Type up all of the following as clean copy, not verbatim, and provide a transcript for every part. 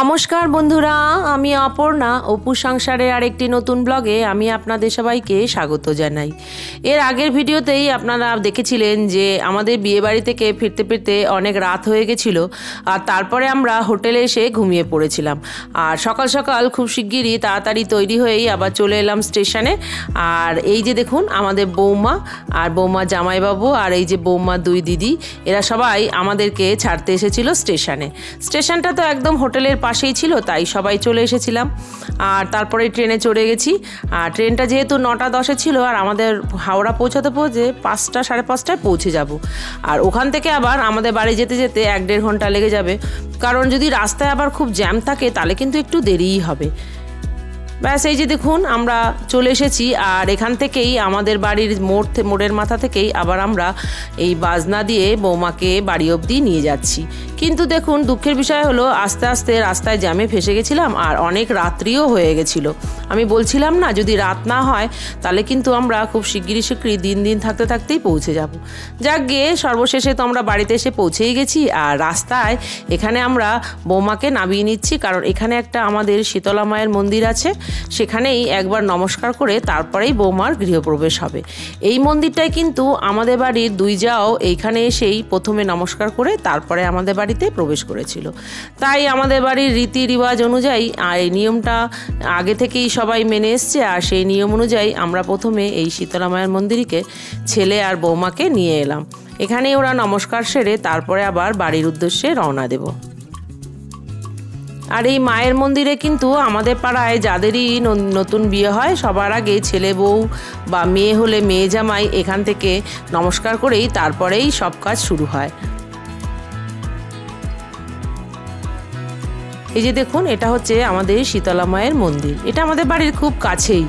নমস্কার বন্ধুরা, আমি অপর্ণা। অপু সংসারের আরেকটি নতুন ব্লগে আমি আপনাদের সবাইকে স্বাগত জানাই। এর আগের ভিডিওতেই আপনারা দেখেছিলেন যে আমাদের বিয়েবাড়ি থেকে ফিরতে ফিরতে অনেক রাত হয়ে গেছিল, আর তারপরে আমরা হোটেলে এসে ঘুমিয়ে পড়েছিলাম। আর সকাল সকাল খুব শিগগিরই তাড়াতাড়ি তৈরি হয়েই আবার চলে এলাম স্টেশনে। আর এই যে দেখুন আমাদের বৌমা আর বৌমা জামাইবাবু আর এই যে বৌমা দুই দিদি, এরা সবাই আমাদেরকে ছাড়তে এসেছিল স্টেশনে। স্টেশনটা তো একদম হোটেলের পাশেই ছিল, তাই সবাই চলে এসেছিলাম। আর তারপরে ট্রেনে চড়ে গেছি। আর ট্রেনটা যেহেতু 9:10 ছিল, আর আমাদের হাওড়া পৌঁছাতে 5টা সাড়ে 5টায় পৌঁছে যাব। আর ওখান থেকে আবার আমাদের বাড়ি যেতে যেতে 1-1.5 ঘন্টা লেগে যাবে, কারণ যদি রাস্তায় আবার খুব জ্যাম থাকে তাহলে কিন্তু একটু দেরিই হবে। ব্যাস এই যে দেখুন আমরা চলে এসেছি। আর এখান থেকেই আমাদের বাড়ির মোড়ের মাথা থেকেই আবার আমরা এই বাজনা দিয়ে বৌমাকে বাড়ি অবধি নিয়ে যাচ্ছি। কিন্তু দেখুন দুঃখের বিষয় হলো আস্তে আস্তে রাস্তায় জ্যামে ফেসে গেছিলাম, আর অনেক রাত্রিও হয়ে গেছিল। আমি বলছিলাম না, যদি রাত না হয় তাহলে কিন্তু আমরা খুব শিগগিরই দিন থাকতে থাকতেই পৌঁছে যাব। যাক গিয়ে সর্বশেষে তো আমরা বাড়িতে এসে পৌঁছেই গেছি। আর রাস্তায় এখানে আমরা বৌমাকে নামিয়ে নিচ্ছি, কারণ এখানে একটা আমাদের শীতলা মায়ের মন্দির আছে, সেখানেই একবার নমস্কার করে তারপরেই বৌমার গৃহপ্রবেশ হবে। এই মন্দিরটাই কিন্তু আমাদের বাড়ির দুই যাও এইখানে এসেই প্রথমে নমস্কার করে তারপরে আমাদের বাড়িতে প্রবেশ করেছিল। তাই আমাদের বাড়ির রীতি রিবাজ অনুযায়ী আর এই নিয়মটা আগে থেকেই সবাই মেনে এসছে। আর সেই নিয়ম অনুযায়ী আমরা প্রথমে এই শীতলা মায়ের মন্দিরকে ছেলে আর বৌমাকে নিয়ে এলাম। এখানেই ওরা নমস্কার সেরে তারপরে আবার বাড়ির উদ্দেশ্যে রওনা দেব। আর এই মায়ের মন্দিরে কিন্তু আমাদের পাড়ায় যাদেরই নতুন বিয়ে হয় সবার আগে ছেলে বউ বা মেয়ে হলে মেয়ে জামাই এখান থেকে নমস্কার করেই তারপরেই সব কাজ শুরু হয়। এই যে দেখুন এটা হচ্ছে আমাদের শীতলা মায়ের মন্দির, এটা আমাদের বাড়ির খুব কাছেই।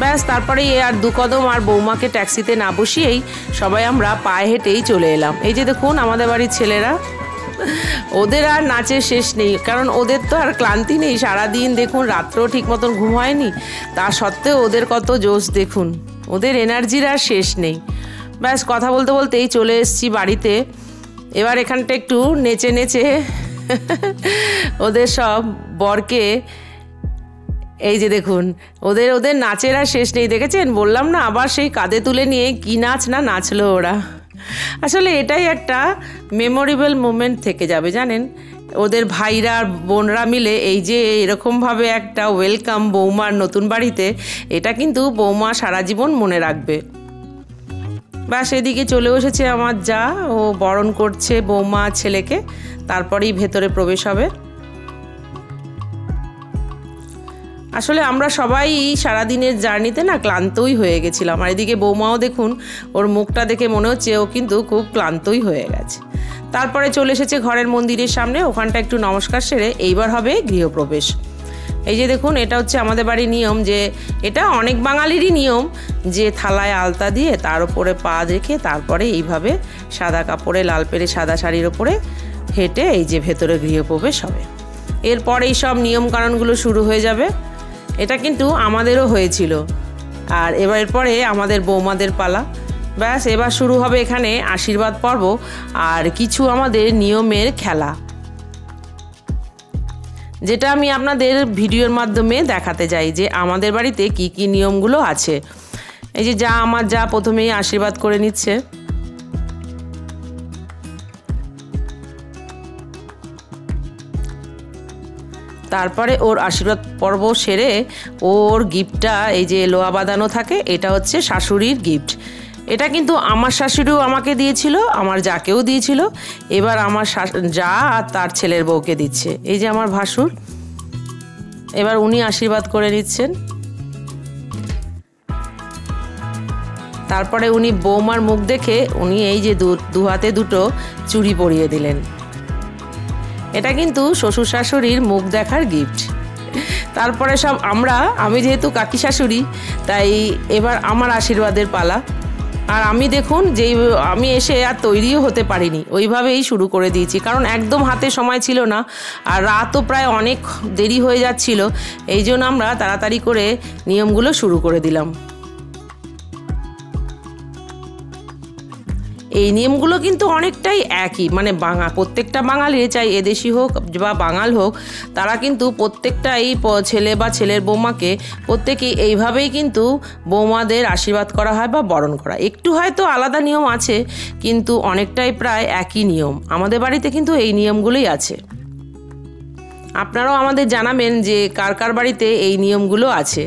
ব্যাস তারপরে আর 2 কদম আর বৌমাকে ট্যাক্সিতে না বসিয়েই সবাই আমরা পায়ে হেঁটেই চলে এলাম। এই যে দেখুন আমাদের বাড়ির ছেলেরা, ওদের আর নাচের শেষ নেই, কারণ ওদের তো আর ক্লান্তি নেই। সারাদিন দেখুন রাত্রেও ঠিক মতন ঘুম হয়নি, তা সত্ত্বেও ওদের কত জোশ দেখুন, ওদের এনার্জির আর শেষ নেই। ব্যাস কথা বলতে বলতেই চলে এসেছি বাড়িতে। এবার এখানটা একটু নেচে নেচে ওদের সব বরকে, এই যে দেখুন ওদের নাচের আর শেষ নেই। দেখেছেন, বললাম না, আবার সেই কাঁধে তুলে নিয়ে কি নাচ না নাচলো ওরা। আসলে এটাই একটা মেমোরেবল মোমেন্ট থেকে যাবে জানেন। ওদের ভাইরা আর বোনরা মিলে এই যে এরকমভাবে একটা ওয়েলকাম বৌমার নতুন বাড়িতে, এটা কিন্তু বৌমা সারা জীবন মনে রাখবে। ব্যাস এদিকে চলে এসেছে আমার যা, ও বরণ করছে বৌমা ছেলেকে, তারপরেই ভেতরে প্রবেশ হবে। আসলে আমরা সবাই সারাদিনের জার্নিতে না ক্লান্তই হয়ে গেছিলাম। আর এদিকে বৌমাও দেখুন, ওর মুখটা দেখে মনে হচ্ছে ও কিন্তু খুব ক্লান্তই হয়ে গেছে। তারপরে চলে এসেছে ঘরের মন্দিরের সামনে, ওখানটা একটু নমস্কার সেরে এইবার হবে গৃহপ্রবেশ। এই যে দেখুন এটা হচ্ছে আমাদের বাড়ির নিয়ম, যে এটা অনেক বাঙালিরই নিয়ম, যে থালায় আলতা দিয়ে তার উপরে পা রেখে তারপরে এইভাবে সাদা কাপড়ে লাল পেরে সাদা শাড়ির ওপরে হেঁটে এই যে ভেতরে গৃহপ্রবেশ হবে। এরপর এই সব নিয়মকানুনগুলো শুরু হয়ে যাবে। এটা কিন্তু আমাদেরও হয়েছিল। আর এরপরে আমাদের বৌমাদের পালা। ব্যাস এবার শুরু হবে এখানে আশীর্বাদ পর্ব আর কিছু আমাদের নিয়মের খেলা, যেটা আমি আপনাদের ভিডিওর মাধ্যমে দেখাতে চাই যে আমাদের বাড়িতে কি কি নিয়মগুলো আছে। এই যে আমার যা প্রথমেই আশীর্বাদ করে নিচ্ছে। তারপরে ওর আশীর্বাদ পর্ব সেরে ওর গিফটটা, এই যে লোহা বাঁধানো থাকে, এটা হচ্ছে শাশুড়ির গিফট। এটা কিন্তু আমার শাশুড়িও আমাকে দিয়েছিল, আমার যাকেও দিয়েছিল। এবার আমার যা আর তার ছেলের বউকে দিচ্ছে। এই যে আমার ভাসুর, এবার উনি আশীর্বাদ করে নিচ্ছেন। তারপরে উনি বৌমার মুখ দেখে উনি এই যে দু হাতে দুটো চুড়ি পরিয়ে দিলেন। এটা কিন্তু শ্বশুর শাশুড়ির মুখ দেখার গিফট। তারপরে সব আমি যেহেতু কাকি শাশুড়ি, তাই এবার আমার আশীর্বাদের পালা। আর আমি দেখুন আমি এসে আর তৈরিও হতে পারিনি, ওইভাবেই শুরু করে দিয়েছি, কারণ একদম হাতে সময় ছিল না, আর রাতও প্রায় অনেক দেরি হয়ে যাচ্ছিল। এই জন্য আমরা তাড়াতাড়ি করে নিয়মগুলো শুরু করে দিলাম। এই নিয়মগুলো কিন্তু অনেকটাই একই, মানে প্রত্যেকটা বাঙালি, চাই এদেশি হোক বা বাঙাল হোক, তারা কিন্তু প্রত্যেকটাই ছেলে বা ছেলের বৌমাকে প্রত্যেকেই এইভাবেই কিন্তু বৌমাদের আশীর্বাদ করা হয় বা বরণ করা। একটু হয়তো আলাদা নিয়ম আছে, কিন্তু অনেকটাই প্রায় একই নিয়ম। আমাদের বাড়িতে কিন্তু এই নিয়মগুলোই আছে। আপনারাও আমাদের জানাবেন যে কার কার বাড়িতে এই নিয়মগুলো আছে।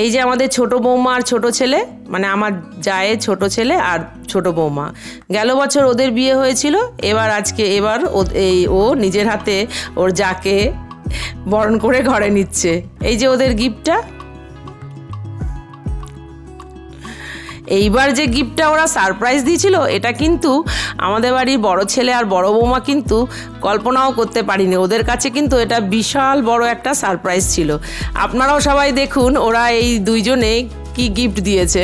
এই যে আমাদের ছোট বৌমা আর ছোট ছেলে, মানে আমার জায়ের ছোট ছেলে আর ছোট বৌমা, গেল বছর ওদের বিয়ে হয়েছিল, এবার ও নিজের হাতে ওর জাকে বরণ করে ঘরে নিচ্ছে। এই যে ওদের গিফটটা, এইবার যে গিফটটা ওরা সারপ্রাইজ দিয়েছিল, এটা কিন্তু আমাদের বাড়ির বড় ছেলে আর বড় বৌমা কিন্তু কল্পনাও করতে পারিনি। ওদের কাছে কিন্তু এটা বিশাল বড় একটা সারপ্রাইজ ছিল। আপনারাও সবাই দেখুন ওরা এই দুইজনে কি গিফট দিয়েছে।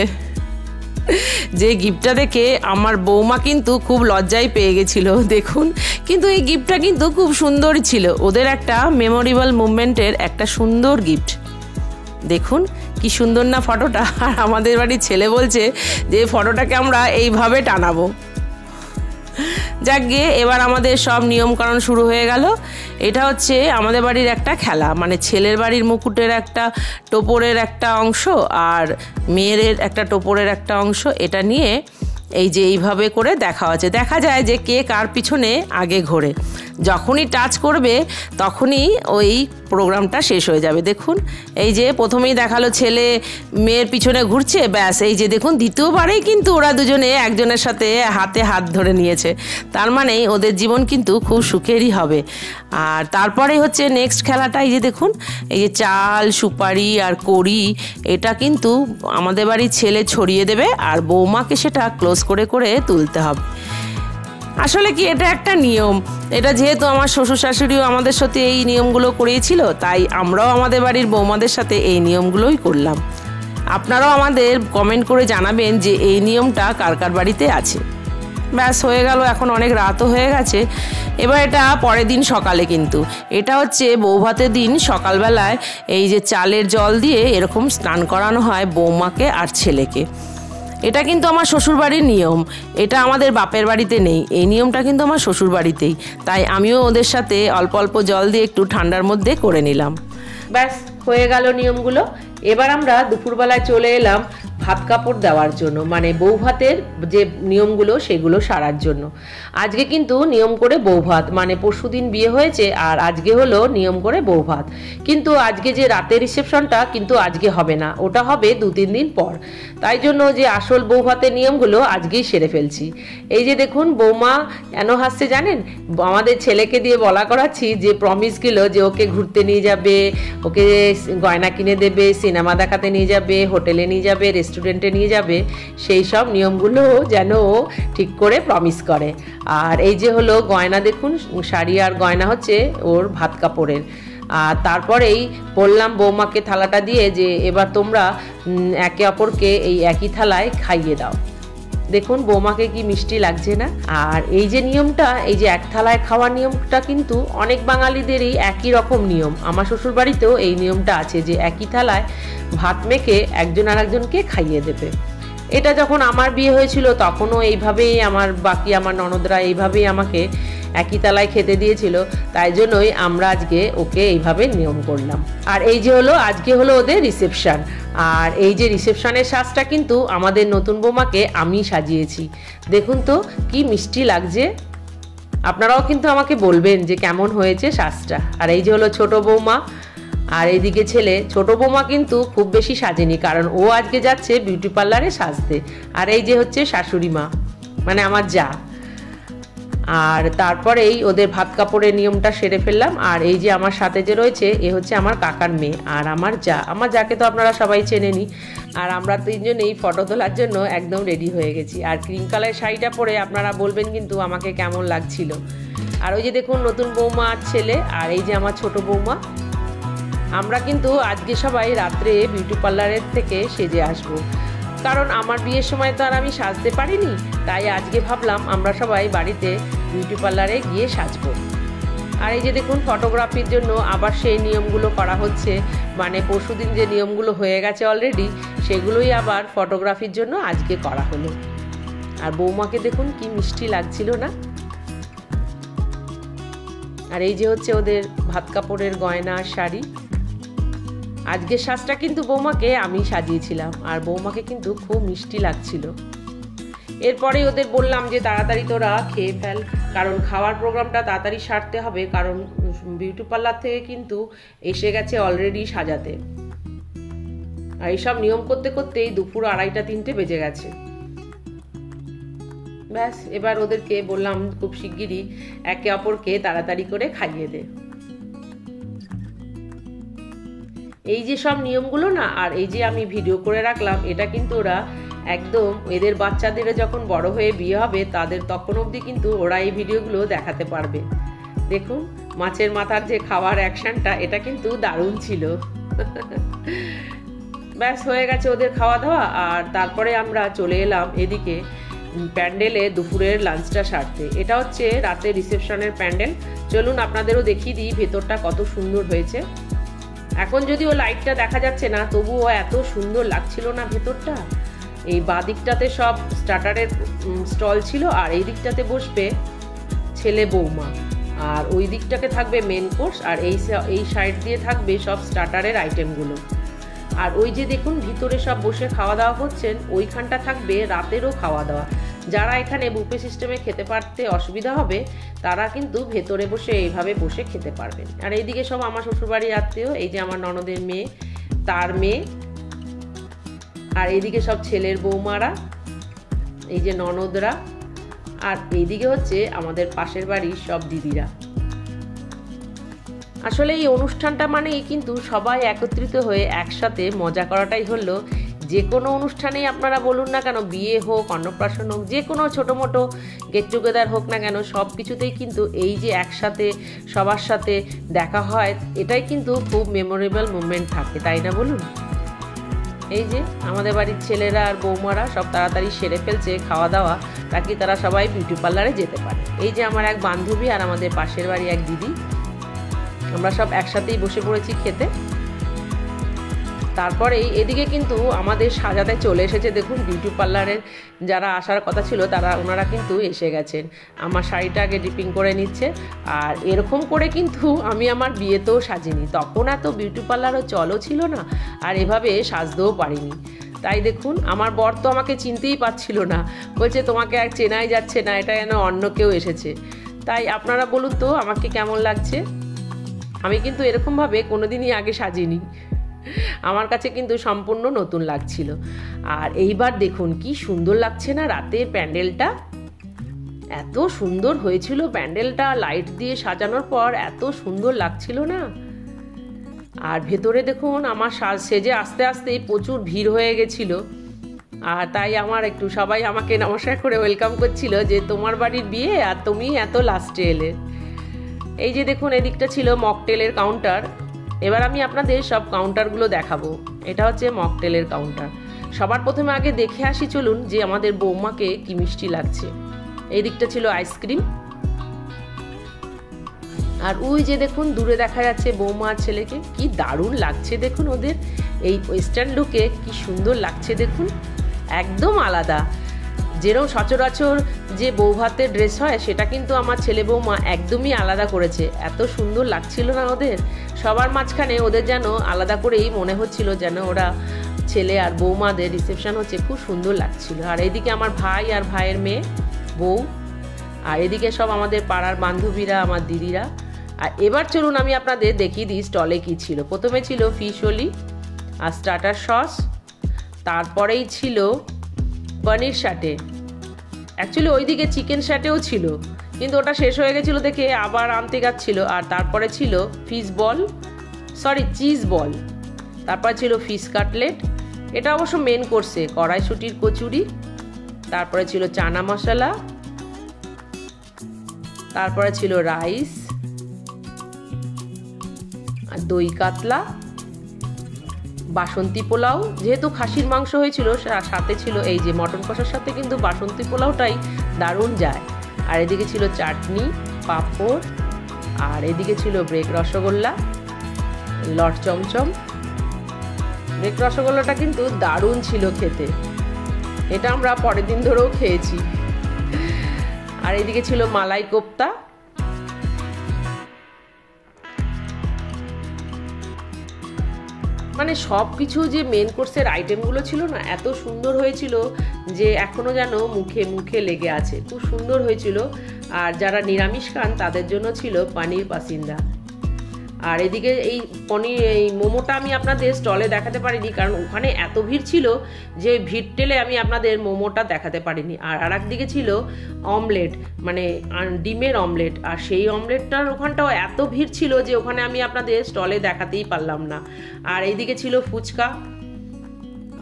যে গিফটটা দেখে আমার বৌমা কিন্তু খুব লজ্জায় পেয়ে গেছিল, দেখুন। কিন্তু এই গিফটটা কিন্তু খুব সুন্দরই ছিল, ওদের একটা মেমোরেবল মুভমেন্টের একটা সুন্দর গিফট। দেখুন কি সুন্দর না ফটোটা। আর আমাদের বাড়ির ছেলে বলছে যে ফটোটাকে আমরা এইভাবে টানাবো। যাক গিয়ে এবার আমাদের সব নিয়মকানুন শুরু হয়ে গেল। এটা হচ্ছে আমাদের বাড়ির একটা খেলা, মানে ছেলের বাড়ির মুকুটের একটা টোপরের একটা অংশ আর মেয়ের একটা টোপরের একটা অংশ, এটা নিয়ে এই যে এইভাবে করে দেখা যায় যে কে কার পিছনে আগে ঘোরে। যখনই টাচ করবে তখনই ওই প্রোগ্রামটা শেষ হয়ে যাবে। দেখুন এই যে প্রথমেই দেখালো ছেলে মেয়ের পিছনে ঘুরছে, ব্যাস এই যে দেখুন দ্বিতীয়বারেই কিন্তু ওরা দুজনে একজনের সাথে হাতে হাত ধরে নিয়েছে। তার মানে ওদের জীবন কিন্তু খুব সুখেরই হবে। আর তারপরে হচ্ছে নেক্সট খেলাটা, এই যে দেখুন এই যে চাল সুপারি আর কড়ি, এটা কিন্তু আমাদের বাড়ির ছেলে ছড়িয়ে দেবে আর বৌমাকে সেটা ক্লোজ করে করে তুলতে হবে। আসলে কি এটা একটা নিয়ম, এটা যেহেতু আমার শ্বশুর শাশুড়িও আমাদের সাথে এই নিয়মগুলো করিয়েছিল, তাই আমরাও আমাদের বাড়ির বৌমাদের সাথে এই নিয়মগুলোই করলাম। আপনারাও আমাদের কমেন্ট করে জানাবেন যে এই নিয়মটা কার কার বাড়িতে আছে। ব্যাস হয়ে গেল, এখন অনেক রাতও হয়ে গেছে। এবার এটা পরের দিন সকালে, কিন্তু এটা হচ্ছে বৌভাতের দিন সকালবেলায় এই যে চালের জল দিয়ে এরকম স্নান করানো হয় বৌমাকে আর ছেলেকে। এটা কিন্তু আমার শ্বশুরবাড়ির নিয়ম, এটা আমাদের বাপের বাড়িতে নেই। এই নিয়মটা কিন্তু আমার শ্বশুর বাড়িতেই, তাই আমিও ওদের সাথে অল্প অল্প জল দিয়ে একটু ঠান্ডার মধ্যে করে নিলাম। ব্যাস হয়ে গেল নিয়মগুলো। এবার আমরা দুপুরবেলায় চলে এলাম ভাত কাপড় দেওয়ার জন্য, মানে বউ ভাতের যে নিয়মগুলো সেগুলো সারার জন্য। আজকে কিন্তু নিয়ম করে বউ ভাত, মানে পরশুদিন বিয়ে হয়েছে আর আজকে হলো নিয়ম করে বউ ভাত। কিন্তু আজকে যে রাতের রিসেপশনটা কিন্তু আজকে হবে না, ওটা হবে 2-3 দিন পর। তাই জন্য যে আসল বউ ভাতের নিয়মগুলো আজকেই সেরে ফেলছি। এই যে দেখুন বৌমা কেন হাসছে জানেন? আমাদের ছেলেকে দিয়ে বলা করাচ্ছি যে প্রমিসগুলো, যে ওকে ঘুরতে নিয়ে যাবে, ওকে গয়না কিনে দেবে, সিনেমা দেখাতে নিয়ে যাবে, হোটেলে নিয়ে যাবে, রেস্টুরেন্টে নিয়ে যাবে, সেই সব নিয়মগুলো যেন ও ঠিক করে প্রমিস করে। আর এই যে হলো গয়না, দেখুন শাড়ি আর গয়না হচ্ছে ওর ভাত কাপড়ের। আর তারপরেই বললাম বৌমাকে থালাটা দিয়ে যে এবার তোমরা একে অপরকে এই একই থালায় খাইয়ে দাও। দেখুন বৌমাকে কি মিষ্টি লাগছে না? আর এই যে নিয়মটা, এই যে এক থালায় খাওয়ার নিয়মটা কিন্তু অনেক বাঙালিদেরই একই রকম নিয়ম। আমার শ্বশুর বাড়িতেও এই নিয়মটা আছে যে একই থালায় ভাত মেখে একজন আর একজনকে খাইয়ে দেবে। এটা যখন আমার বিয়ে হয়েছিল তখনও এইভাবেই আমার ননদরা এইভাবেই আমাকে একই থালায় খেতে দিয়েছিল, তাই জন্যই আমরা আজকে ওকে এইভাবে নিয়ম করলাম। আর এই যে হলো আজকে হলো ওদের রিসেপশন। আর এই যে রিসেপশনের সাজটা কিন্তু আমাদের নতুন বৌমাকে আমি সাজিয়েছি। দেখুন তো কি মিষ্টি লাগছে। আপনারাও কিন্তু আমাকে বলবেন যে কেমন হয়েছে সাজটা। আর এই যে হলো ছোট বৌমা আর এইদিকে ছেলে। ছোট বৌমা কিন্তু খুব বেশি সাজেনি, কারণ ও আজকে যাচ্ছে বিউটি পার্লারে সাজতে। আর এই যে হচ্ছে শাশুড়ি মা, মানে আমার যা। আর তারপরেই ওদের ভাত কাপড়ের নিয়মটা সেরে ফেললাম। আর এই যে আমার সাথে যে রয়েছে এ হচ্ছে আমার কাকার মেয়ে আর আমার যা। আমার যাকে তো আপনারা সবাই চেনেনি। আর আমরা তিনজনেই ফটো তোলার জন্য একদম রেডি হয়ে গেছি। আর ক্রিম কালারের শাড়িটা পরে আপনারা বলবেন কিন্তু আমাকে কেমন লাগছিল। আর ওই যে দেখুন নতুন বৌমা আর ছেলে, আর এই যে আমার ছোট বৌমা। আমরা কিন্তু আজকে সবাই রাত্রে বিউটি পার্লারের থেকে সেজে আসবো, কারণ আমার বিয়ের সময় তো আর আমি সাজতে পারিনি। তাই আজকে ভাবলাম আমরা সবাই বাড়িতে বিউটি পার্লারে গিয়ে সাজবো। আর এই যে দেখুন ফটোগ্রাফির জন্য আবার সেই নিয়মগুলো করা হচ্ছে, মানে পরশুদিন যে নিয়মগুলো হয়ে গেছে অলরেডি, সেগুলোই আবার ফটোগ্রাফির জন্য আজকে করা হলো। আর বৌমাকে দেখুন কি মিষ্টি লাগছিল না। আর এই যে হচ্ছে ওদের ভাত কাপড়ের গয়না শাড়ি। আজকের সাজটা কিন্তু বৌমাকে আমি সাজিয়েছিলাম, আর বৌমাকে কিন্তু খুব মিষ্টি লাগছিল। এরপরে ওদের বললাম যে তাড়াতাড়ি তোরা খেয়ে ফেল, কারণ খাওয়ার প্রোগ্রামটা তাড়াতাড়ি সারতে হবে, কারণ বিউটি পার্লার থেকে কিন্তু এসে গেছে অলরেডি সাজাতে। আর এইসব নিয়ম করতে করতেই দুপুর 2:30-3টে বেজে গেছে। ব্যাস, এবার ওদেরকে বললাম খুব শিগগিরই একে অপরকে তাড়াতাড়ি করে খাইয়ে দে। এই যে সব নিয়মগুলো না, আর এই যে আমি ভিডিও করে রাখলাম, এটা কিন্তু ওরা একদম এদের বাচ্চাদের যখন বড় হয়ে বিয়ে হবে তাদের তখন অবধি কিন্তু ওরা এই ভিডিওগুলো দেখাতে পারবে। দেখুন মাছের মাথার যে খাওয়ার অ্যাকশনটা, এটা কিন্তু দারুণ ছিল। ব্যাস হয়ে গেছে ওদের খাওয়া দাওয়া। আর তারপরে আমরা চলে এলাম এদিকে প্যান্ডেলে দুপুরের লাঞ্চটা সারতে। এটা হচ্ছে রাতে রিসেপশনের প্যান্ডেল। চলুন আপনাদেরও দেখিয়ে দিই ভেতরটা কত সুন্দর হয়েছে। এখন যদিও লাইটটা দেখা যাচ্ছে না, তবুও এত সুন্দর লাগছিল না ভেতরটা। এই বাঁ দিকটাতে সব স্টার্টারের স্টল ছিল, আর এই দিকটাতে বসবে ছেলে বৌমা, আর ওই দিকটাকে থাকবে মেন কোর্স, আর এই সাইড দিয়ে থাকবে সব স্টার্টারের আইটেমগুলো। আর ওই যে দেখুন ভিতরে সব বসে খাওয়া দাওয়া করছেন, ওইখানটা থাকবে রাতেরও খাওয়া দাওয়া। যারা এখানে বুফে সিস্টেমে খেতে পারতে অসুবিধা হবে তারা কিন্তু ভেতরে বসে এইভাবে বসে খেতে পারবেন। আর এইদিকে সব আমার শ্বশুরবাড়ির আত্মীয়, এই যে আমার ননদের মেয়ে, তার মেয়ে, আর এইদিকে সব ছেলের বৌমারা, এই যে ননদরা, আর এইদিকে হচ্ছে আমাদের পাশের বাড়ির সব দিদিরা। আসলে এই অনুষ্ঠানটা মানেই কিন্তু সবাই একত্রিত হয়ে একসাথে মজা করাটাই হলো। যে কোনো অনুষ্ঠানেই আপনারা বলুন না কেন, বিয়ে হোক, অন্নপ্রাশন হোক, যে কোনো ছোটো মোটো গেট টুগেদার হোক না কেন, সব কিছুতেই কিন্তু এই যে একসাথে সবার সাথে দেখা হয়, এটাই কিন্তু খুব মেমোরেবল মুভমেন্ট থাকে, তাই না বলুন? এই যে আমাদের বাড়ির ছেলেরা আর বৌমারা সব তাড়াতাড়ি সেরে ফেলছে খাওয়া দাওয়া, তাকে তারা সবাই বিউটি পার্লারে যেতে পারে। এই যে আমার এক বান্ধবী আর আমাদের পাশের বাড়ি এক দিদি, আমরা সব একসাথেই বসে পড়েছি খেতে। তারপরেই এদিকে কিন্তু আমাদের সাজাতে চলে এসেছে। দেখুন বিউটি পার্লারের যারা আসার কথা ছিল ওনারা কিন্তু এসে গেছেন। আমার শাড়িটা আগে ডিপিং করে নিচ্ছে। আর এরকম করে কিন্তু আমি আমার বিয়েতেও সাজিনি, তখন এত বিউটি পার্লারও চলও ছিল না, আর এভাবে সাজতেও পারিনি। তাই দেখুন আমার বর তো আমাকে চিনতেই পারছিল না, বলছে তোমাকে আর চেনাই যাচ্ছে না, এটা যেন অন্য কেউ এসেছে। তাই আপনারা বলুন তো আমাকে কেমন লাগছে? আমি কিন্তু এরকমভাবে কোনোদিনই আগে সাজিনি, আমার কাছে কিন্তু সম্পূর্ণ নতুন লাগছিল। আর এইবার দেখুন কি সুন্দর লাগছে না রাতের প্যান্ডেলটা, এত সুন্দর হয়েছিল প্যান্ডেলটা, লাইট দিয়ে সাজানোর পর এত সুন্দর লাগছিল না। আর ভেতরে দেখুন আমার সেজে আস্তে আস্তেই প্রচুর ভিড় হয়ে গেছিল, আর তাই আমার একটু সবাই আমাকে নমস্কার করে ওয়েলকাম করছিল যে তোমার বাড়ির বিয়ে আর তুমি এত লাস্টে এলে। এই যে দেখুন এদিকটা ছিল মকটেলের কাউন্টার। এবার আমি আপনাদের সব কাউন্টারগুলো দেখাবো। এটা হচ্ছে মকটেলের কাউন্টার। সবার প্রথমে আগে দেখে আসি চলুন যে আমাদের বৌমাকে কি মিষ্টি লাগছে। এই দিকটা ছিল আইসক্রিম, আর ওই যে দেখুন দূরে দেখা যাচ্ছে বৌমা আর ছেলেকে, কি দারুণ লাগছে দেখুন ওদের এই ওয়েস্টার্ন লুকে, কি সুন্দর লাগছে দেখুন, একদম আলাদা। যেরকম সচরাচর যে বৌভাতের ড্রেস হয় সেটা কিন্তু আমার ছেলে বৌমা একদমই আলাদা করেছে, এত সুন্দর লাগছিল না ওদের। সবার মাঝখানে ওদের যেন আলাদা করেই মনে হচ্ছিল যেন ওরা ছেলে আর বৌমাদের রিসেপশন হচ্ছে, খুব সুন্দর লাগছিল। আর এদিকে আমার ভাই আর ভাইয়ের মেয়ে বউ, আর এদিকে সব আমাদের পাড়ার বান্ধবীরা, আমার দিদিরা। আর এবার চলুন আমি আপনাদের দেখিয়ে দিই স্টলে কী ছিল। প্রথমে ছিল ফিশ ওলি আর স্টার্টার সস, তারপরেই ছিল পনির শাটে, অ্যাকচুয়ালি ওইদিকে চিকেন শাটেও ছিল কিন্তু ওটা শেষ হয়ে গেছিলো দেখে আবার আনতে যাচ্ছিল। আর তারপরে ছিল চিজ বল, তারপরে ছিল ফিশ কাটলেট, এটা অবশ্য মেন কোর্সে কড়াইশুটির কচুরি, তারপরে ছিল চানা মশলা, তারপরে ছিল রাইস আর দই কাতলা, বাসন্তী পোলাও, যেহেতু খাসির মাংস হয়েছিল সাথে ছিল এই যে মটন কষার সাথে কিন্তু বাসন্তী পোলাওটাই দারুণ যায়। আর এদিকে ছিল চাটনি, পাঁপড়, আর এদিকে ছিল ব্রেক রসগোল্লা, লট চমচম। ব্রেক রসগোল্লাটা কিন্তু দারুণ ছিল খেতে। এটা আমরা পরের দিন ধরেও খেয়েছি। আর এদিকে ছিল মালাই কোপ্তা, মানে সব কিছু যে মেন কোর্সের আইটেমগুলো ছিল না, এত সুন্দর হয়েছিল যে এখনও যেন মুখে মুখে লেগে আছে, খুব সুন্দর হয়েছিল। আর যারা নিরামিষ খান তাদের জন্য ছিল পনির পাসিন্দা। আর এদিকে এই মোমোটা আমি আপনাদের স্টলে দেখাতে পারিনি, কারণ ওখানে এত ভিড় ছিল যে ভিড় টেলে আমি আপনাদের মোমোটা দেখাতে পারিনি। আর একদিকে ছিল অমলেট, মানে ডিমের অমলেট, আর সেই অমলেটটার ওখানটাও এত ভিড় ছিল যে ওখানে আমি আপনাদের স্টলে দেখাতেই পারলাম না। আর এইদিকে ছিল ফুচকা।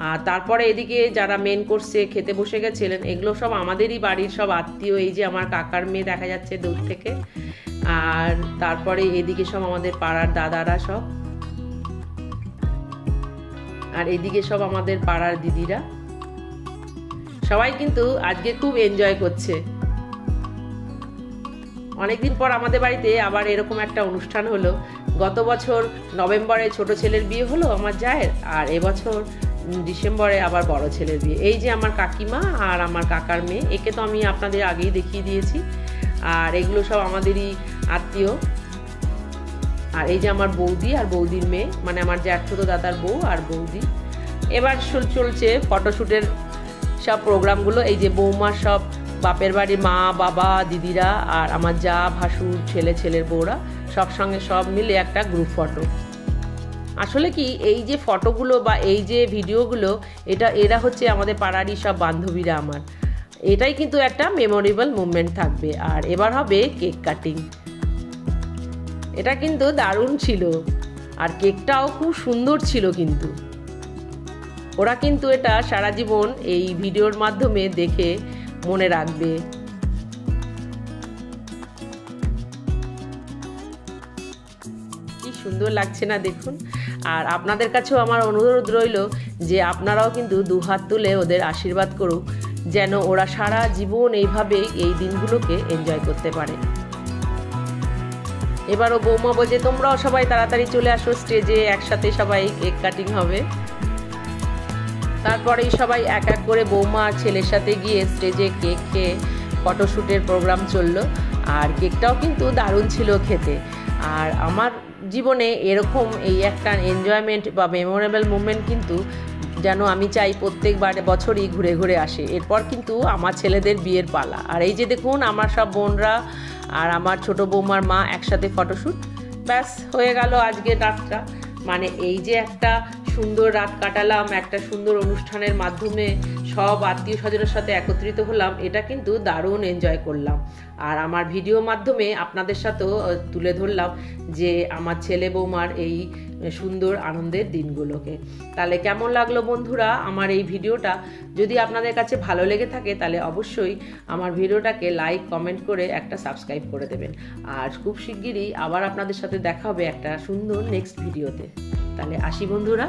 আর তারপরে এদিকে যারা মেন কোর্সে খেতে বসে গেছিলেন, এগুলো সব আমাদেরই বাড়ির সব আত্মীয়। এই যে আমার কাকার মেয়ে দেখা যাচ্ছে দূর থেকে। আর তারপরে এদিকে সব আমাদের পাড়ার দাদারা সব, আর এদিকে সব আমাদের পাড়ার দিদিরা, সবাই কিন্তু আজকে খুব এনজয় করছে। অনেকদিন পর আমাদের বাড়িতে আবার এরকম একটা অনুষ্ঠান হলো। গত বছর নভেম্বরে ছোট ছেলের বিয়ে হলো আমার জায়ের, আর এবছর ডিসেম্বরে আবার বড় ছেলের বিয়ে। এই যে আমার কাকিমা আর আমার কাকার মেয়ে, একে তো আমি আপনাদের আগেই দেখিয়ে দিয়েছি। আর এগুলো সব আমাদেরই আত্মীয়। আর এই যে আমার বৌদি আর বৌদির মেয়ে, মানে আমার জ্যাঠতো দাদার বউ আর বৌদি। এবার চলছে ফটোশ্যুটের সব প্রোগ্রামগুলো। এই যে বৌমার সব বাপের বাড়ির মা বাবা দিদিরা আর আমার যা ভাসুর ছেলের বউরা সব সঙ্গে সব মিলে একটা গ্রুপ ফটো। আসলে কি এই যে ফটোগুলো বা এই যে ভিডিওগুলো, এরা হচ্ছে আমাদের পাড়ারই সব বান্ধবীরা আমার। এটাই কিন্তু একটা মেমোরেবল মুভমেন্ট থাকবে। আর এবার হবে কেক কাটিং। এটা কিন্তু দারুণ ছিল, আর কেকটাও খুব সুন্দর ছিল। কিন্তু ওরা কিন্তু এটা সারা জীবন এই ভিডিওর মাধ্যমে দেখে মনে রাখবে। কি সুন্দর লাগছে না দেখুন। আর আপনাদের কাছেও আমার অনুরোধ রইল যে আপনারাও কিন্তু দুহাত তুলে ওদের আশীর্বাদ করুক, যেন ওরা সারা জীবন এইভাবেই এই দিনগুলোকে এনজয় করতে পারে। এবারও বৌমা বলছে তোমরাও সবাই তাড়াতাড়ি চলে আসো স্টেজে, একসাথে সবাই কেক কাটিং হবে। তারপরেই সবাই এক এক করে বৌমা আর ছেলের সাথে গিয়ে স্টেজে কেক খেয়ে ফটোশ্যুটের প্রোগ্রাম চললো। আর কেকটাও কিন্তু দারুণ ছিল খেতে। আর আমার জীবনে এরকম এই একটা এনজয়মেন্ট বা মেমোরেবল মুভমেন্ট কিন্তু যেন আমি চাই প্রত্যেক বছরই ঘুরে ঘুরে আসে। এরপর কিন্তু আমার ছেলেদের বিয়ের পালা। আর এই যে দেখুন আমার সব বোনরা আর আমার ছোট বৌমার মা একসাথে ফটোশ্যুট, ব্যাস হয়ে গেল আজকে রাতটা। মানে এই যে একটা সুন্দর রাত কাটালাম, একটা সুন্দর অনুষ্ঠানের মাধ্যমে সব আত্মীয় স্বজনের সাথে একত্রিত হলাম, এটা কিন্তু দারুণ এনজয় করলাম। আর আমার ভিডিও মাধ্যমে আপনাদের সাথেও তুলে ধরলাম যে আমার ছেলে বৌমার এই সুন্দর আনন্দের দিনগুলোকে। তাহলে কেমন লাগলো বন্ধুরা আমার এই ভিডিওটা? যদি আপনাদের কাছে ভালো লেগে থাকে তাহলে অবশ্যই আমার ভিডিওটাকে লাইক কমেন্ট করে একটা সাবস্ক্রাইব করে দেবেন। আর খুব শিগগিরই আবার আপনাদের সাথে দেখা হবে একটা সুন্দর নেক্সট ভিডিওতে। তাহলে আসি বন্ধুরা।